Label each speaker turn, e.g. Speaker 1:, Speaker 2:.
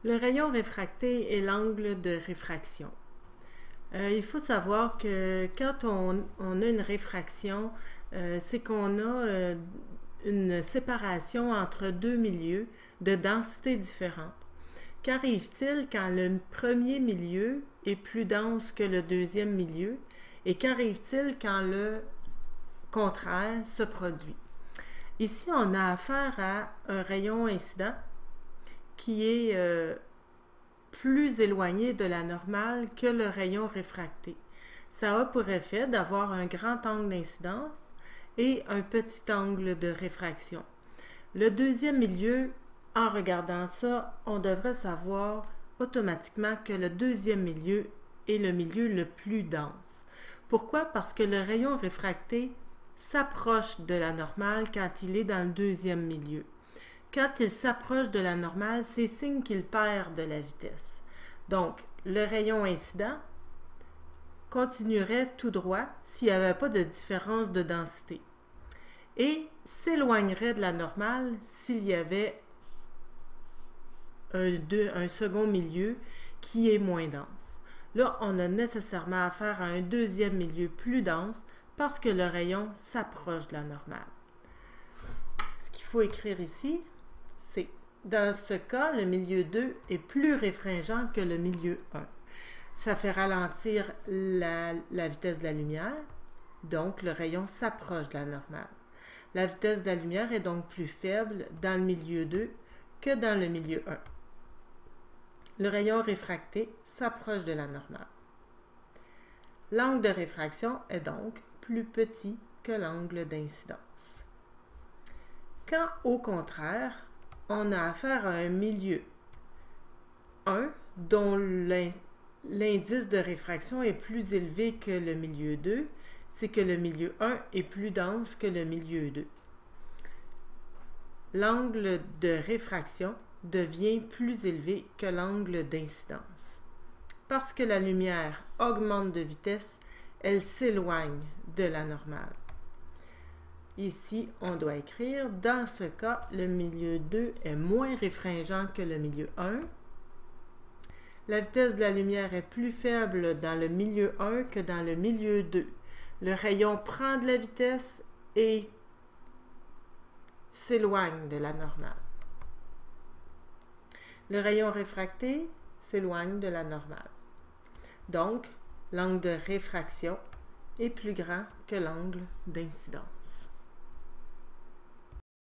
Speaker 1: Le rayon réfracté est l'angle de réfraction. Il faut savoir que quand on a une réfraction, c'est qu'on a une séparation entre deux milieux de densité différentes. Qu'arrive-t-il quand le premier milieu est plus dense que le deuxième milieu et qu'arrive-t-il quand le contraire se produit? Ici, on a affaire à un rayon incident qui est plus éloigné de la normale que le rayon réfracté. Ça a pour effet d'avoir un grand angle d'incidence et un petit angle de réfraction. Le deuxième milieu, en regardant ça, on devrait savoir automatiquement que le deuxième milieu est le milieu le plus dense. Pourquoi? Parce que le rayon réfracté s'approche de la normale quand il est dans le deuxième milieu. Quand il s'approche de la normale, c'est signe qu'il perd de la vitesse. Donc, le rayon incident continuerait tout droit s'il n'y avait pas de différence de densité et s'éloignerait de la normale s'il y avait un second milieu qui est moins dense. Là, on a nécessairement affaire à un deuxième milieu plus dense parce que le rayon s'approche de la normale. Ce qu'il faut écrire ici, c'est dans ce cas, le milieu 2 est plus réfringent que le milieu 1. Ça fait ralentir la vitesse de la lumière, donc le rayon s'approche de la normale. La vitesse de la lumière est donc plus faible dans le milieu 2 que dans le milieu 1. Le rayon réfracté s'approche de la normale. L'angle de réfraction est donc plus petit que l'angle d'incidence. Quand, au contraire, on a affaire à un milieu 1 dont l'indice de réfraction est plus élevé que le milieu 2, c'est que le milieu 1 est plus dense que le milieu 2. L'angle de réfraction devient plus élevé que l'angle d'incidence. Parce que la lumière augmente de vitesse, elle s'éloigne de la normale. Ici, on doit écrire, dans ce cas, le milieu 2 est moins réfringent que le milieu 1. La vitesse de la lumière est plus faible dans le milieu 1 que dans le milieu 2. Le rayon prend de la vitesse et s'éloigne de la normale. Le rayon réfracté s'éloigne de la normale. Donc, l'angle de réfraction est plus grand que l'angle d'incidence.